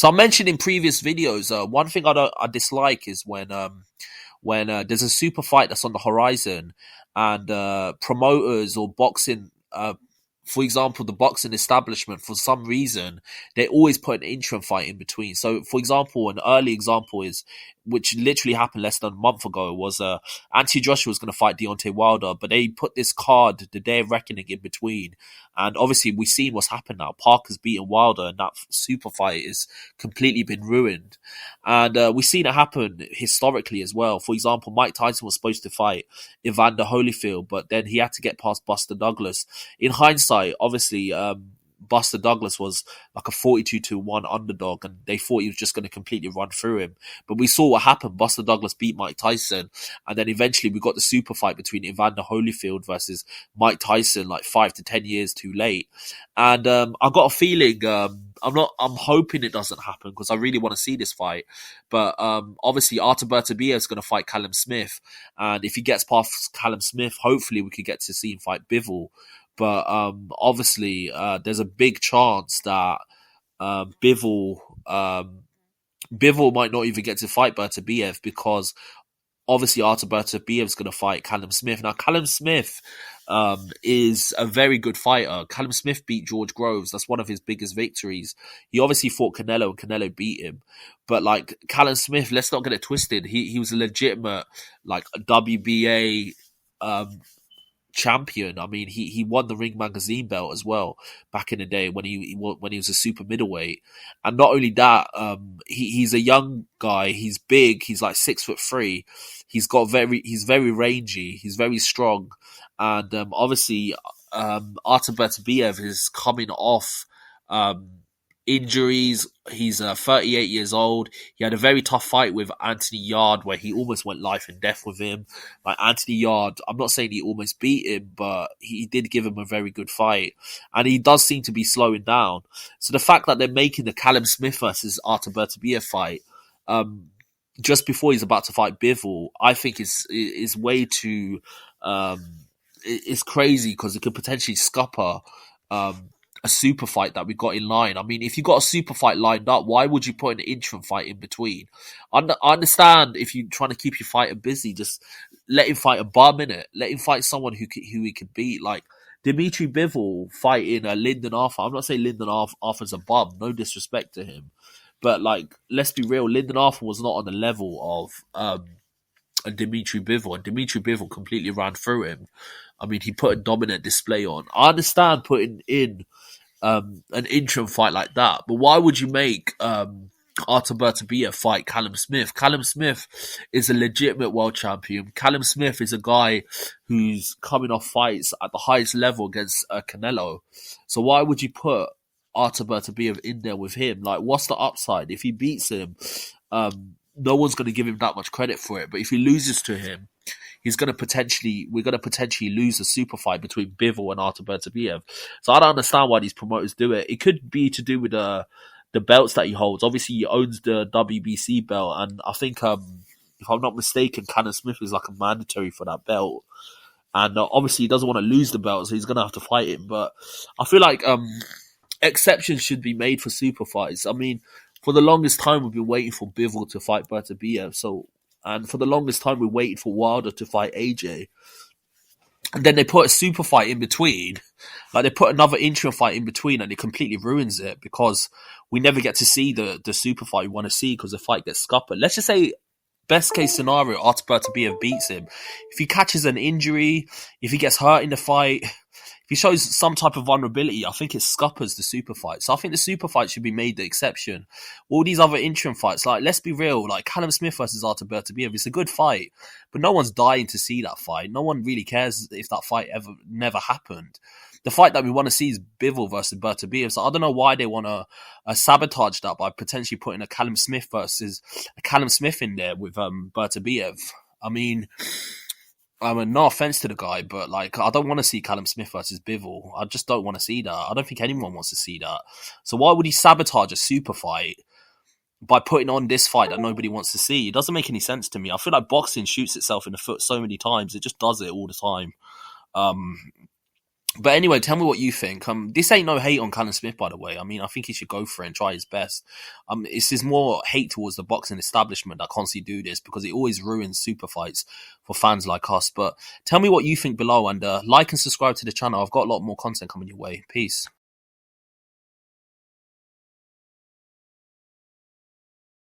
So I mentioned in previous videos, one thing I dislike is when there's a super fight that's on the horizon, and promoters or boxing, for example, the boxing establishment, for some reason, they always put an interim fight in between. So, for example, an early example is, which literally happened less than a month ago, was Anthony Joshua was going to fight Deontay Wilder, but they put this card, the Day of Reckoning, in between. And obviously, we've seen what's happened now. Parker's beaten Wilder, and that super fight is completely been ruined. And we've seen it happen historically as well. For example, Mike Tyson was supposed to fight Evander Holyfield, but then he had to get past Buster Douglas. In hindsight, obviously, Buster Douglas was like a 42-1 underdog, and they thought he was just going to completely run through him. But we saw what happened. Buster Douglas beat Mike Tyson, and then eventually we got the super fight between Evander Holyfield versus Mike Tyson, like 5 to 10 years too late. And I got a feeling, I'm hoping it doesn't happen because I really want to see this fight. But obviously Artur Beterbiev is going to fight Callum Smith, and if he gets past Callum Smith, hopefully we could get to see him fight Bivol. But obviously, there's a big chance that Bivol might not even get to fight Beterbiev, because obviously Artur Beterbiev is going to fight Callum Smith. Now, Callum Smith is a very good fighter. Callum Smith beat George Groves. That's one of his biggest victories. He obviously fought Canelo, and Canelo beat him. But like Callum Smith, let's not get it twisted. He was a legitimate like WBA champion. I mean, he won the Ring Magazine belt as well back in the day when he was a super middleweight. And not only that, he's a young guy. He's big. He's like 6'3". He's very rangy. He's very strong. And obviously, Artur Beterbiev is coming off injuries. He's 38 years old. He had a very tough fight with Anthony Yarde where he almost went life and death with him. Like Anthony Yarde, I'm not saying he almost beat him, but he did give him a very good fight. And he does seem to be slowing down. So the fact that they're making the Callum Smith versus Artur Beterbiev fight just before he's about to fight Bivol, I think is way too it's crazy, because it could potentially scupper a super fight that we got in line. I mean, if you got a super fight lined up, why would you put an interim fight in between? I understand if you're trying to keep your fighter busy, just let him fight a bum, innit? Let him fight someone who he could beat. Like DIMITRY BIVOL fighting Lyndon Arthur. I'm not saying Lyndon Arthur's a bum, no disrespect to him. But like, let's be real, Lyndon Arthur was not on the level of DIMITRY BIVOL, and DIMITRY BIVOL completely ran through him. I mean, he put a dominant display on. I understand putting in an interim fight like that, but why would you make Artur Beterbiev fight Callum Smith? Callum Smith is a legitimate world champion. Callum Smith is a guy who's coming off fights at the highest level against Canelo. So why would you put Artur Beterbiev in there with him? Like, what's the upside? If he beats him, no one's going to give him that much credit for it. But if he loses to him, we're going to potentially lose a super fight between Bivol and Artur Beterbiev. So I don't understand why these promoters do it. It could be to do with the belts that he holds. Obviously, he owns the WBC belt, and I think, if I'm not mistaken, Callum Smith is like a mandatory for that belt. And obviously, he doesn't want to lose the belt, so he's going to have to fight him. But I feel like exceptions should be made for super fights. I mean, for the longest time, we've been waiting for Bivol to fight Beterbiev. And for the longest time, we waited for Wilder to fight AJ. And then they put a super fight in between. Like, they put another interim fight in between, and it completely ruins it, because we never get to see the super fight we want to see, because the fight gets scuppered. Let's just say, best case scenario, Artur Beterbiev beats him. If he catches an injury, if he gets hurt in the fight, if he shows some type of vulnerability, I think it scuppers the super fight. So I think the super fight should be made the exception. All these other interim fights, like, let's be real, like Callum Smith versus Artur Beterbiev, it's a good fight, but no one's dying to see that fight. No one really cares if that fight never happened. The fight that we want to see is Bivol versus Beterbiev. So I don't know why they want to sabotage that by potentially putting a Callum Smith in there with Beterbiev. I mean, no offense to the guy, but like, I don't want to see Callum Smith versus Bivol. I just don't want to see that. I don't think anyone wants to see that. So why would he sabotage a super fight by putting on this fight that nobody wants to see? It doesn't make any sense to me. I feel like boxing shoots itself in the foot so many times. It just does it all the time. But anyway, tell me what you think. This ain't no hate on Callum Smith, by the way. I mean, I think he should go for it and try his best. It's just more hate towards the boxing establishment that constantly do this because it always ruins super fights for fans like us. But tell me what you think below and like and subscribe to the channel. I've got a lot more content coming your way. Peace.